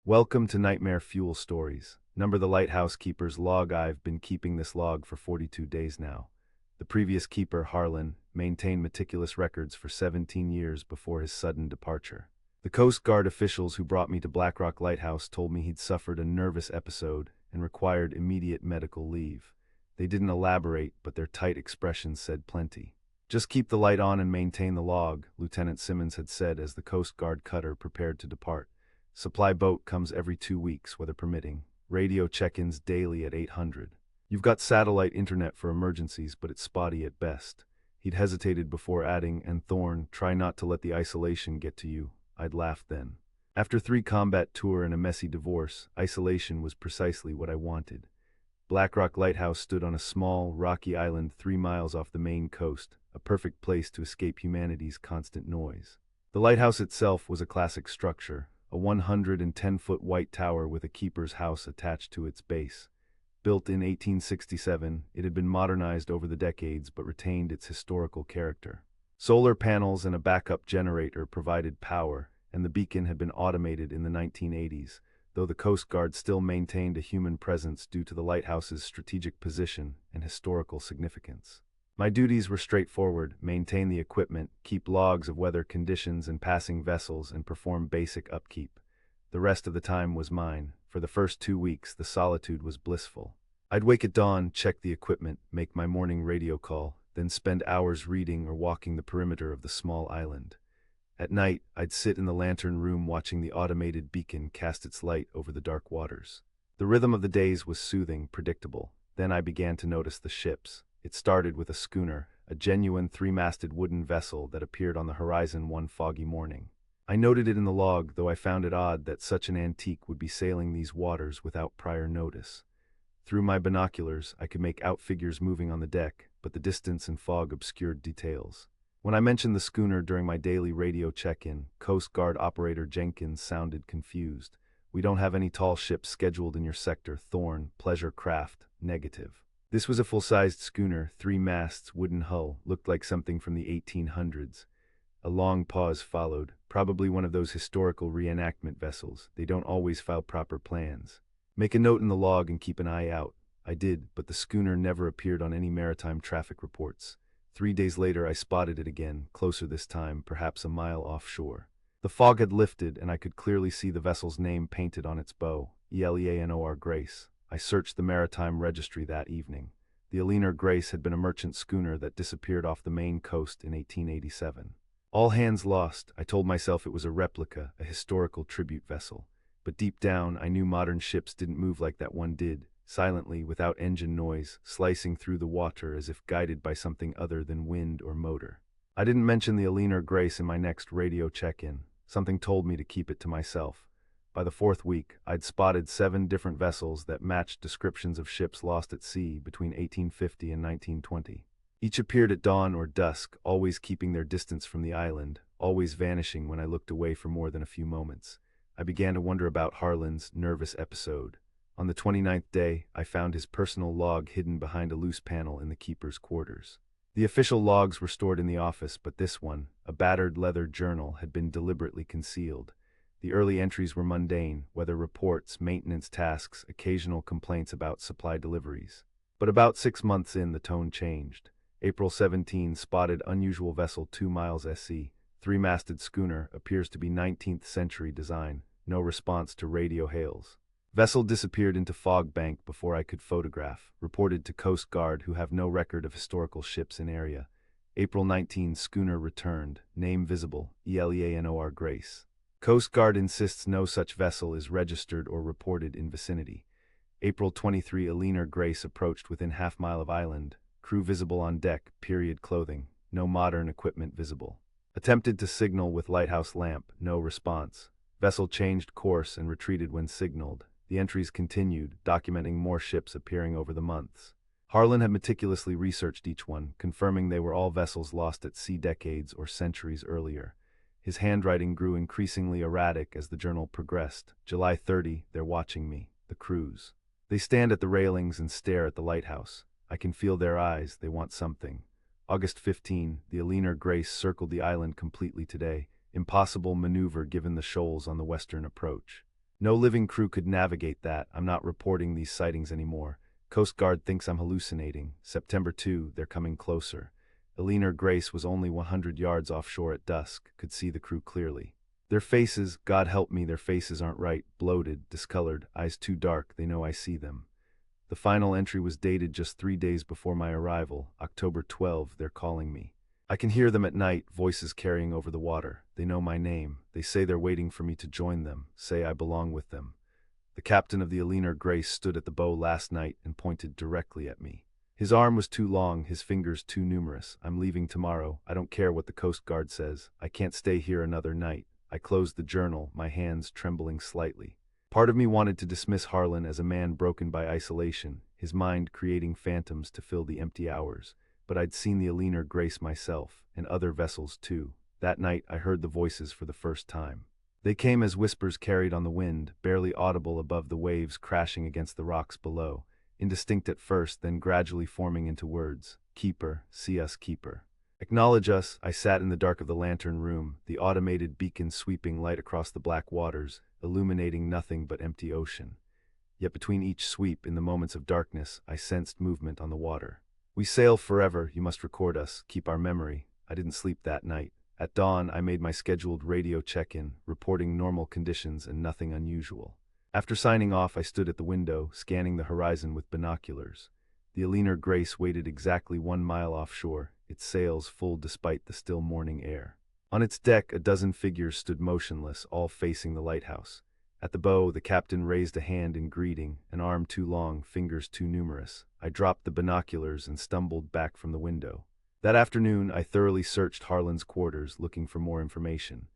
Welcome to Nightmare Fuel Stories. Number the lighthouse keeper's log. I've been keeping this log for 42 days now. The previous keeper, Harlan, maintained meticulous records for 17 years before his sudden departure. The Coast Guard officials who brought me to Black Rock Lighthouse told me he'd suffered a nervous episode and required immediate medical leave. They didn't elaborate, but their tight expressions said plenty. "Just keep the light on and maintain the log," Lieutenant Simmons had said as the Coast Guard cutter prepared to depart. "Supply boat comes every 2 weeks, weather permitting. Radio check-ins daily at 800. You've got satellite internet for emergencies, but it's spotty at best." He'd hesitated before adding, "And Thorne, try not to let the isolation get to you." I'd laughed then. After 3 combat tour and a messy divorce, isolation was precisely what I wanted. Black Rock Lighthouse stood on a small, rocky island 3 miles off the main coast, a perfect place to escape humanity's constant noise. The lighthouse itself was a classic structure, a 110-foot white tower with a keeper's house attached to its base. Built in 1867, it had been modernized over the decades but retained its historical character. Solar panels and a backup generator provided power, and the beacon had been automated in the 1980s, though the Coast Guard still maintained a human presence due to the lighthouse's strategic position and historical significance. My duties were straightforward: maintain the equipment, keep logs of weather conditions and passing vessels, and perform basic upkeep. The rest of the time was mine. For the first 2 weeks, the solitude was blissful. I'd wake at dawn, check the equipment, make my morning radio call, then spend hours reading or walking the perimeter of the small island. At night, I'd sit in the lantern room watching the automated beacon cast its light over the dark waters. The rhythm of the days was soothing, predictable. Then I began to notice the ships. It started with a schooner, a genuine 3-masted wooden vessel that appeared on the horizon one foggy morning. I noted it in the log, though I found it odd that such an antique would be sailing these waters without prior notice. Through my binoculars, I could make out figures moving on the deck, but the distance and fog obscured details. When I mentioned the schooner during my daily radio check-in, Coast Guard operator Jenkins sounded confused. "We don't have any tall ships scheduled in your sector, Thorne. Pleasure craft, negative." This was a full-sized schooner, 3 masts, wooden hull, looked like something from the 1800s. A long pause followed, probably one of those historical reenactment vessels. They don't always file proper plans. "Make a note in the log and keep an eye out." I did, but the schooner never appeared on any maritime traffic reports. 3 days later I spotted it again, closer this time, perhaps a mile offshore. The fog had lifted, and I could clearly see the vessel's name painted on its bow, Eleanor Grace. I searched the maritime registry that evening. The Eleanor Grace had been a merchant schooner that disappeared off the Maine coast in 1887. All hands lost. I told myself it was a replica, a historical tribute vessel. But deep down, I knew modern ships didn't move like that one did, silently, without engine noise, slicing through the water as if guided by something other than wind or motor. I didn't mention the Eleanor Grace in my next radio check-in. Something told me to keep it to myself. By the 4th week, I'd spotted 7 different vessels that matched descriptions of ships lost at sea between 1850 and 1920. Each appeared at dawn or dusk, always keeping their distance from the island, always vanishing when I looked away for more than a few moments. I began to wonder about Harlan's nervous episode. On the 29th day, I found his personal log hidden behind a loose panel in the keeper's quarters. The official logs were stored in the office, but this one, a battered leather journal, had been deliberately concealed. The early entries were mundane: weather reports, maintenance tasks, occasional complaints about supply deliveries. But about 6 months in, the tone changed. April 17, spotted unusual vessel 2 miles SE, 3-masted schooner, appears to be 19th century design. No response to radio hails. Vessel disappeared into fog bank before I could photograph. Reported to Coast Guard, who have no record of historical ships in area. April 19, schooner returned. Name visible, Eleanor Grace. Coast Guard insists no such vessel is registered or reported in vicinity. April 23, Eleanor Grace approached within half-mile of island. Crew visible on deck, period clothing. No modern equipment visible. Attempted to signal with lighthouse lamp, no response. Vessel changed course and retreated when signaled. The entries continued, documenting more ships appearing over the months. Harlan had meticulously researched each one, confirming they were all vessels lost at sea decades or centuries earlier. His handwriting grew increasingly erratic as the journal progressed. July 30, they're watching me, the crews. They stand at the railings and stare at the lighthouse. I can feel their eyes, they want something. August 15, the Eleanor Grace circled the island completely today. Impossible maneuver given the shoals on the western approach. No living crew could navigate that. I'm not reporting these sightings anymore. Coast Guard thinks I'm hallucinating. September 2, they're coming closer. Eleanor Grace was only 100 yards offshore at dusk, could see the crew clearly. Their faces, God help me, their faces aren't right, bloated, discolored, eyes too dark, they know I see them. The final entry was dated just 3 days before my arrival, October 12, they're calling me. I can hear them at night, voices carrying over the water. They know my name. They say they're waiting for me to join them, say I belong with them. The captain of the Eleanor Grace stood at the bow last night and pointed directly at me. His arm was too long, his fingers too numerous. I'm leaving tomorrow. I don't care what the Coast Guard says. I can't stay here another night. I closed the journal, my hands trembling slightly. Part of me wanted to dismiss Harlan as a man broken by isolation, his mind creating phantoms to fill the empty hours. But I'd seen the Eleanor Grace myself, and other vessels too. That night I heard the voices for the first time. They came as whispers carried on the wind, barely audible above the waves crashing against the rocks below, indistinct at first, then gradually forming into words. Keeper, see us, keeper. Acknowledge us. I sat in the dark of the lantern room, the automated beacon sweeping light across the black waters, illuminating nothing but empty ocean. Yet between each sweep, in the moments of darkness, I sensed movement on the water. We sail forever, you must record us, keep our memory. I didn't sleep that night. At dawn, I made my scheduled radio check-in, reporting normal conditions and nothing unusual. After signing off, I stood at the window, scanning the horizon with binoculars. The Eleanor Grace waited exactly 1 mile offshore, its sails full despite the still morning air. On its deck, a dozen figures stood motionless, all facing the lighthouse. At the bow, the captain raised a hand in greeting, an arm too long, fingers too numerous. I dropped the binoculars and stumbled back from the window. That afternoon, I thoroughly searched Harlan's quarters, looking for more information.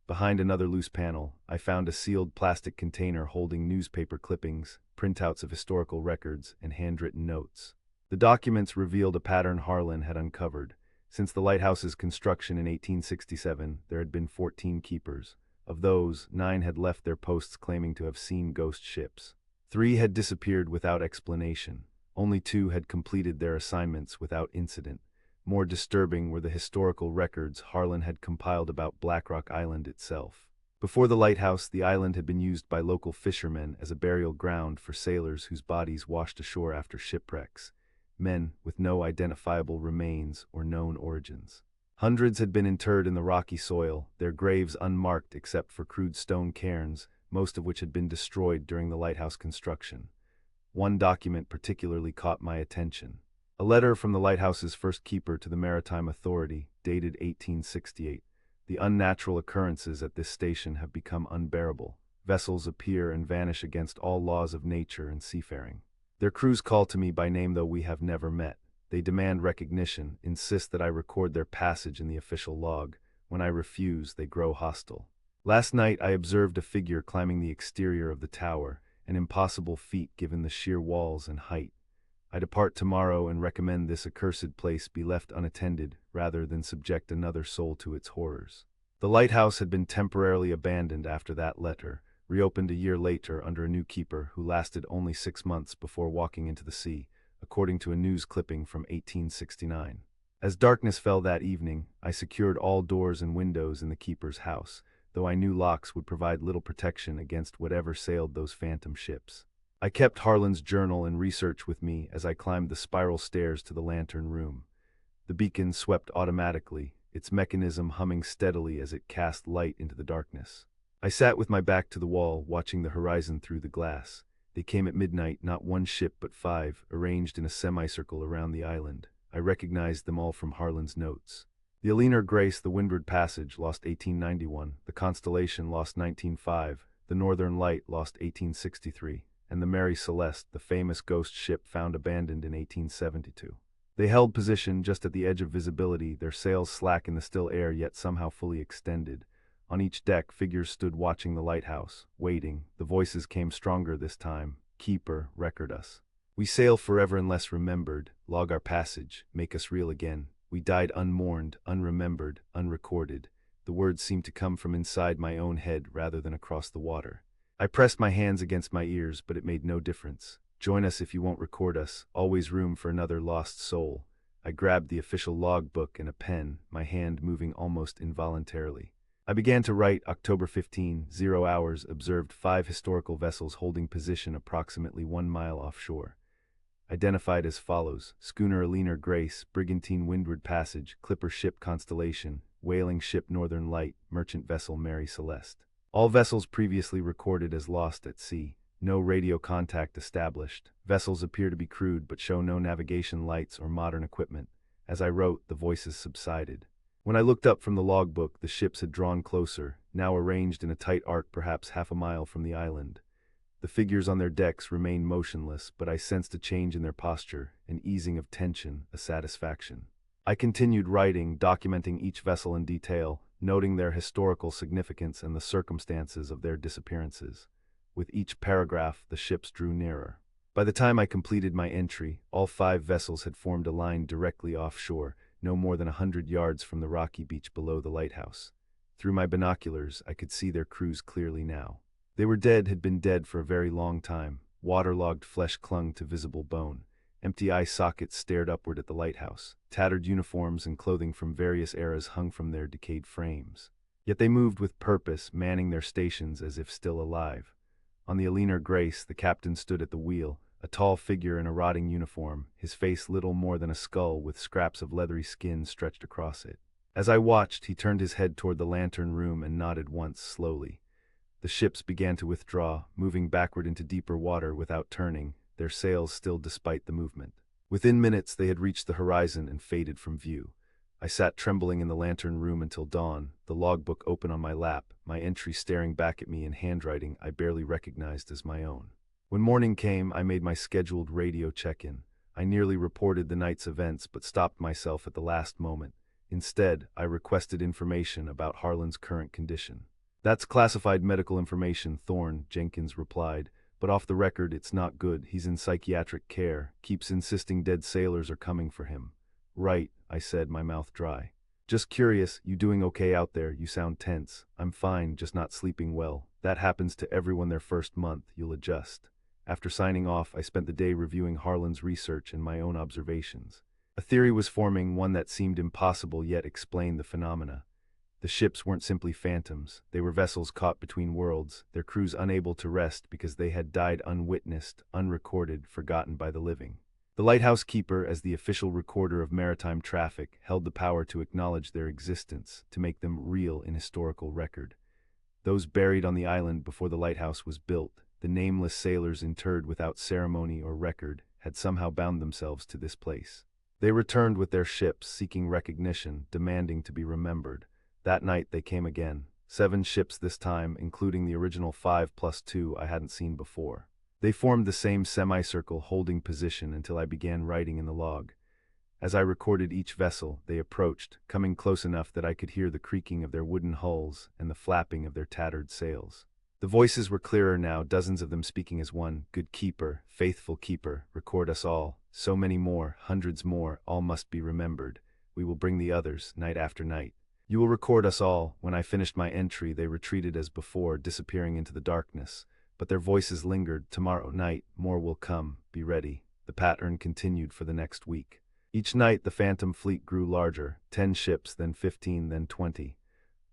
Behind another loose panel, I found a sealed plastic container holding newspaper clippings, printouts of historical records, and handwritten notes. The documents revealed a pattern Harlan had uncovered. Since the lighthouse's construction in 1867, there had been 14 keepers. Of those, 9 had left their posts claiming to have seen ghost ships. 3 had disappeared without explanation. Only 2 had completed their assignments without incident. More disturbing were the historical records Harlan had compiled about Black Rock Island itself. Before the lighthouse, the island had been used by local fishermen as a burial ground for sailors whose bodies washed ashore after shipwrecks. Men with no identifiable remains or known origins. Hundreds had been interred in the rocky soil, their graves unmarked except for crude stone cairns, most of which had been destroyed during the lighthouse construction. One document particularly caught my attention. A letter from the lighthouse's first keeper to the Maritime Authority, dated 1868. The unnatural occurrences at this station have become unbearable. Vessels appear and vanish against all laws of nature and seafaring. Their crews call to me by name though we have never met. They demand recognition, insist that I record their passage in the official log. When I refuse, they grow hostile. Last night I observed a figure climbing the exterior of the tower, an impossible feat given the sheer walls and height. I depart tomorrow and recommend this accursed place be left unattended rather than subject another soul to its horrors. The lighthouse had been temporarily abandoned after that letter, reopened a year later under a new keeper who lasted only 6 months before walking into the sea, according to a news clipping from 1869. As darkness fell that evening, I secured all doors and windows in the keeper's house, though I knew locks would provide little protection against whatever sailed those phantom ships. I kept Harlan's journal and research with me as I climbed the spiral stairs to the lantern room. The beacon swept automatically, its mechanism humming steadily as it cast light into the darkness. I sat with my back to the wall, watching the horizon through the glass. They came at midnight, not 1 ship but 5, arranged in a semicircle around the island. I recognized them all from Harlan's notes. The Eleanor Grace, the Windward Passage, lost 1891, the Constellation lost 1905, the Northern Light lost 1863. And the Mary Celeste, the famous ghost ship found abandoned in 1872. They held position just at the edge of visibility, their sails slack in the still air yet somehow fully extended. On each deck, figures stood watching the lighthouse, waiting. The voices came stronger this time. Keeper, record us. We sail forever unless remembered, log our passage, make us real again. We died unmourned, unremembered, unrecorded. The words seemed to come from inside my own head rather than across the water. I pressed my hands against my ears, but it made no difference. Join us if you won't record us, always room for another lost soul. I grabbed the official logbook and a pen, my hand moving almost involuntarily. I began to write October 15, 0 hours, observed 5 historical vessels holding position approximately 1 mile offshore. Identified as follows: schooner Alina Grace, brigantine Windward Passage, clipper ship Constellation, whaling ship Northern Light, merchant vessel Mary Celeste. All vessels previously recorded as lost at sea. No radio contact established. Vessels appear to be crewed but show no navigation lights or modern equipment. As I wrote, the voices subsided. When I looked up from the logbook, the ships had drawn closer, now arranged in a tight arc perhaps half a mile from the island. The figures on their decks remained motionless, but I sensed a change in their posture, an easing of tension, a satisfaction. I continued writing, documenting each vessel in detail, noting their historical significance and the circumstances of their disappearances. With each paragraph, the ships drew nearer. By the time I completed my entry, all 5 vessels had formed a line directly offshore, no more than 100 yards from the rocky beach below the lighthouse. Through my binoculars, I could see their crews clearly now. They were dead, had been dead for a very long time. Waterlogged flesh clung to visible bone. Empty eye sockets stared upward at the lighthouse. Tattered uniforms and clothing from various eras hung from their decayed frames. Yet they moved with purpose, manning their stations as if still alive. On the Alina Grace, the captain stood at the wheel, a tall figure in a rotting uniform, his face little more than a skull with scraps of leathery skin stretched across it. As I watched, he turned his head toward the lantern room and nodded once slowly. The ships began to withdraw, moving backward into deeper water without turning, their sails still despite the movement. Within minutes they had reached the horizon and faded from view. I sat trembling in the lantern room until dawn, the logbook open on my lap, my entry staring back at me in handwriting I barely recognized as my own. When morning came, I made my scheduled radio check-in. I nearly reported the night's events but stopped myself at the last moment. Instead, I requested information about Harlan's current condition. "That's classified medical information," Thorne Jenkins replied, "but off the record it's not good. He's in psychiatric care, keeps insisting dead sailors are coming for him." "Right," I said, my mouth dry. "Just curious, you doing okay out there? You sound tense." "I'm fine, just not sleeping well. That happens to everyone their first month, you'll adjust." After signing off, I spent the day reviewing Harlan's research and my own observations. A theory was forming, one that seemed impossible yet explained the phenomena. The ships weren't simply phantoms, they were vessels caught between worlds, their crews unable to rest because they had died unwitnessed, unrecorded, forgotten by the living. The lighthouse keeper, as the official recorder of maritime traffic, held the power to acknowledge their existence, to make them real in historical record. Those buried on the island before the lighthouse was built, the nameless sailors interred without ceremony or record, had somehow bound themselves to this place. They returned with their ships, seeking recognition, demanding to be remembered. That night they came again. 7 ships this time, including the original 5 plus 2 I hadn't seen before. They formed the same semicircle, holding position until I began writing in the log. As I recorded each vessel, they approached, coming close enough that I could hear the creaking of their wooden hulls and the flapping of their tattered sails. The voices were clearer now, dozens of them speaking as one. "Good keeper, faithful keeper, record us all. So many more, hundreds more, all must be remembered. We will bring the others, night after night. You will record us all." When I finished my entry, they retreated as before, disappearing into the darkness. But their voices lingered. "Tomorrow night, more will come. Be ready." The pattern continued for the next week. Each night the phantom fleet grew larger, 10 ships, then 15, then 20.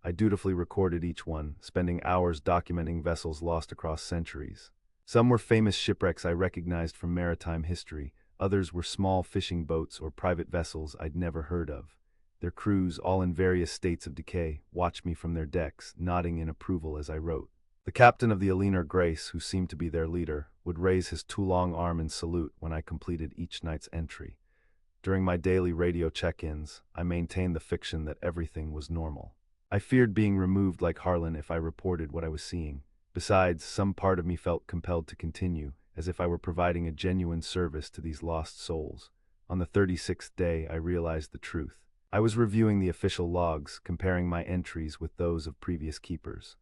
I dutifully recorded each one, spending hours documenting vessels lost across centuries. Some were famous shipwrecks I recognized from maritime history, others were small fishing boats or private vessels I'd never heard of. Their crews, all in various states of decay, watched me from their decks, nodding in approval as I wrote. The captain of the Alina Grace, who seemed to be their leader, would raise his too long arm in salute when I completed each night's entry. During my daily radio check-ins, I maintained the fiction that everything was normal. I feared being removed like Harlan if I reported what I was seeing. Besides, some part of me felt compelled to continue, as if I were providing a genuine service to these lost souls. On the 36th day, I realized the truth. I was reviewing the official logs, comparing my entries with those of previous keepers.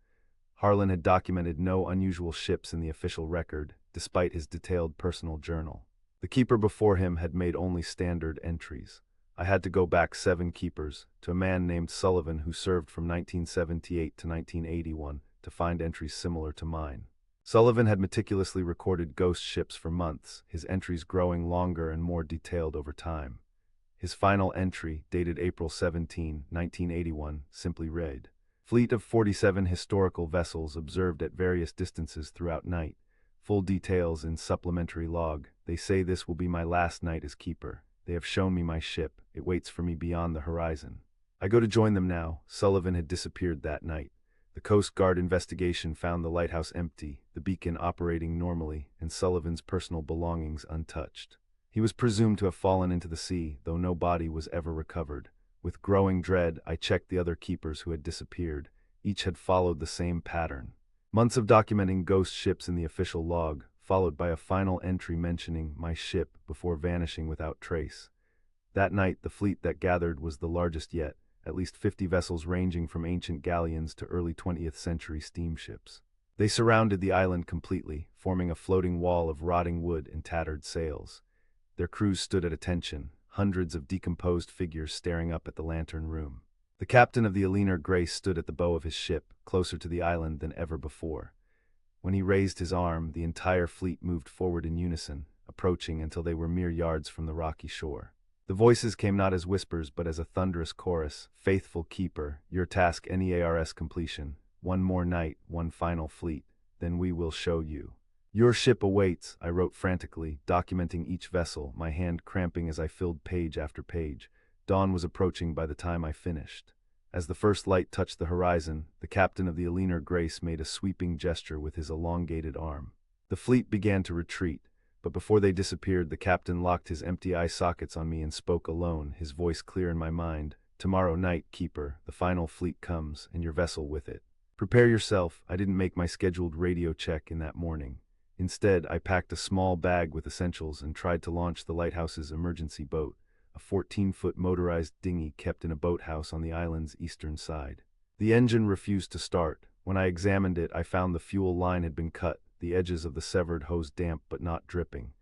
Harlan had documented no unusual ships in the official record, despite his detailed personal journal. The keeper before him had made only standard entries. I had to go back 7 keepers, to a man named Sullivan who served from 1978 to 1981, to find entries similar to mine. Sullivan had meticulously recorded ghost ships for months, his entries growing longer and more detailed over time. His final entry, dated April 17, 1981, simply read, Fleet of 47 historical vessels observed at various distances throughout night. Full details in supplementary log. They say this will be my last night as keeper. They have shown me my ship. It waits for me beyond the horizon. I go to join them now. Sullivan had disappeared that night. The Coast Guard investigation found the lighthouse empty, the beacon operating normally, and Sullivan's personal belongings untouched. He was presumed to have fallen into the sea, though no body was ever recovered. With growing dread, I checked the other keepers who had disappeared. Each had followed the same pattern. Months of documenting ghost ships in the official log, followed by a final entry mentioning my ship before vanishing without trace. That night, the fleet that gathered was the largest yet, at least 50 vessels ranging from ancient galleons to early 20th century steamships. They surrounded the island completely, forming a floating wall of rotting wood and tattered sails. Their crews stood at attention, hundreds of decomposed figures staring up at the lantern room. The captain of the Eleanor Grace stood at the bow of his ship, closer to the island than ever before. When he raised his arm, the entire fleet moved forward in unison, approaching until they were mere yards from the rocky shore. The voices came not as whispers but as a thunderous chorus. Faithful keeper, your task NEARS completion. One more night, one final fleet, then we will show you. Your ship awaits, I wrote frantically, documenting each vessel, my hand cramping as I filled page after page. Dawn was approaching by the time I finished. As the first light touched the horizon, the captain of the Eleanor Grace made a sweeping gesture with his elongated arm. The fleet began to retreat, but before they disappeared, the captain locked his empty eye sockets on me and spoke alone, his voice clear in my mind. Tomorrow night, keeper, the final fleet comes, and your vessel with it. Prepare yourself. I didn't make my scheduled radio check in that morning. Instead, I packed a small bag with essentials and tried to launch the lighthouse's emergency boat, a 14-foot motorized dinghy kept in a boathouse on the island's eastern side. The engine refused to start. When I examined it, I found the fuel line had been cut, the edges of the severed hose damp but not dripping.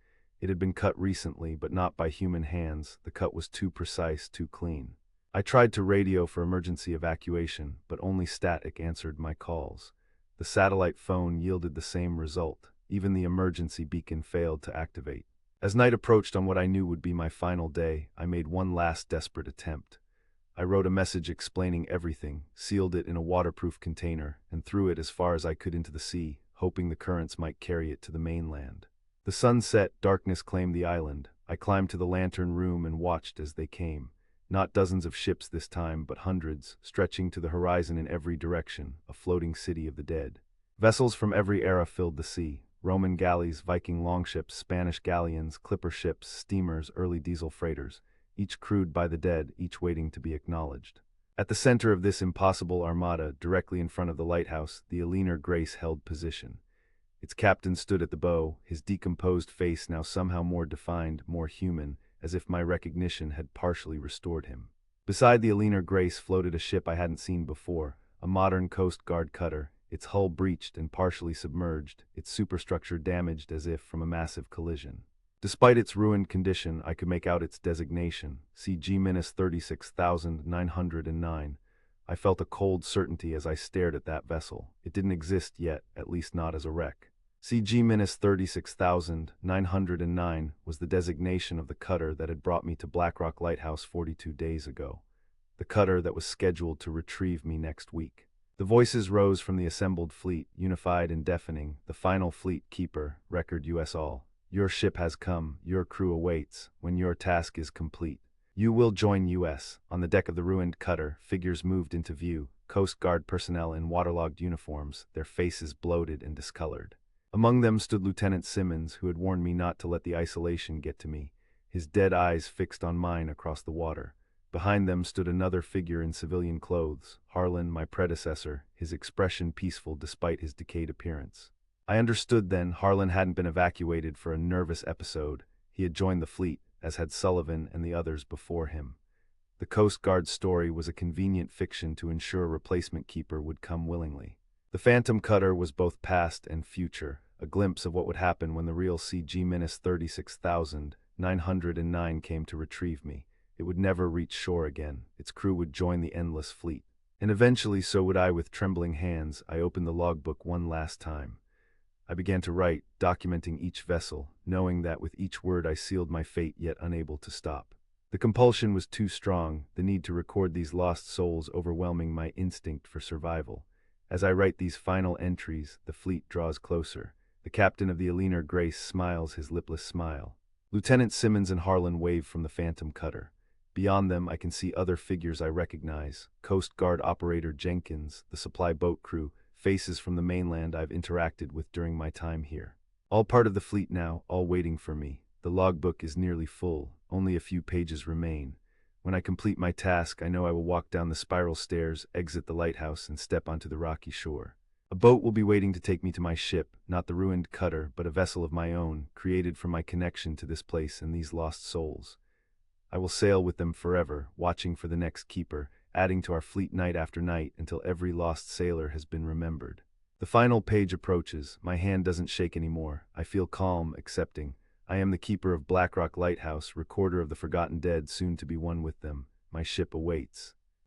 It had been cut recently, but not by human hands. The cut was too precise, too clean. I tried to radio for emergency evacuation, but only static answered my calls. The satellite phone yielded the same result. Even the emergency beacon failed to activate. As night approached on what I knew would be my final day, I made one last desperate attempt. I wrote a message explaining everything, sealed it in a waterproof container, and threw it as far as I could into the sea, hoping the currents might carry it to the mainland. The sun set, darkness claimed the island. I climbed to the lantern room and watched as they came. Not dozens of ships this time, but hundreds, stretching to the horizon in every direction, a floating city of the dead. Vessels from every era filled the sea. Roman galleys, Viking longships, Spanish galleons, clipper ships, steamers, early diesel freighters, each crewed by the dead, each waiting to be acknowledged. At the center of this impossible armada, directly in front of the lighthouse, the Eleanor Grace held position. Its captain stood at the bow, his decomposed face now somehow more defined, more human, as if my recognition had partially restored him. Beside the Eleanor Grace floated a ship I hadn't seen before, a modern Coast Guard cutter, its hull breached and partially submerged, its superstructure damaged as if from a massive collision. Despite its ruined condition, I could make out its designation, CG-36909. I felt a cold certainty as I stared at that vessel. It didn't exist yet, at least not as a wreck. CG-36909 was the designation of the cutter that had brought me to Blackrock Lighthouse 42 days ago. The cutter that was scheduled to retrieve me next week. The voices rose from the assembled fleet, unified and deafening. The final fleet keeper, record US all. Your ship has come, your crew awaits. When your task is complete, you will join US. On the deck of the ruined cutter, figures moved into view, Coast Guard personnel in waterlogged uniforms, their faces bloated and discolored. Among them stood Lieutenant Simmons, who had warned me not to let the isolation get to me, his dead eyes fixed on mine across the water. Behind them stood another figure in civilian clothes, Harlan, my predecessor, his expression peaceful despite his decayed appearance. I understood then Harlan hadn't been evacuated for a nervous episode. He had joined the fleet, as had Sullivan and the others before him. The Coast Guard's story was a convenient fiction to ensure a replacement keeper would come willingly. The Phantom cutter was both past and future, a glimpse of what would happen when the real CG-36909 came to retrieve me. It would never reach shore again. Its crew would join the endless fleet. And eventually so would I. With trembling hands, I opened the logbook one last time. I began to write, documenting each vessel, knowing that with each word I sealed my fate, yet unable to stop. The compulsion was too strong, the need to record these lost souls overwhelming my instinct for survival. As I write these final entries, the fleet draws closer. The captain of the Aliner Grace smiles his lipless smile. Lieutenant Simmons and Harlan wave from the Phantom cutter. Beyond them, I can see other figures I recognize. Coast Guard operator Jenkins, the supply boat crew, faces from the mainland I've interacted with during my time here. All part of the fleet now, all waiting for me. The logbook is nearly full, only a few pages remain. When I complete my task, I know I will walk down the spiral stairs, exit the lighthouse, and step onto the rocky shore. A boat will be waiting to take me to my ship, not the ruined cutter, but a vessel of my own, created from my connection to this place and these lost souls. I will sail with them forever, watching for the next keeper, adding to our fleet night after night until every lost sailor has been remembered. The final page approaches. My hand doesn't shake anymore. I feel calm, accepting. I am the keeper of Blackrock Lighthouse, recorder of the forgotten dead, soon to be one with them. My ship awaits.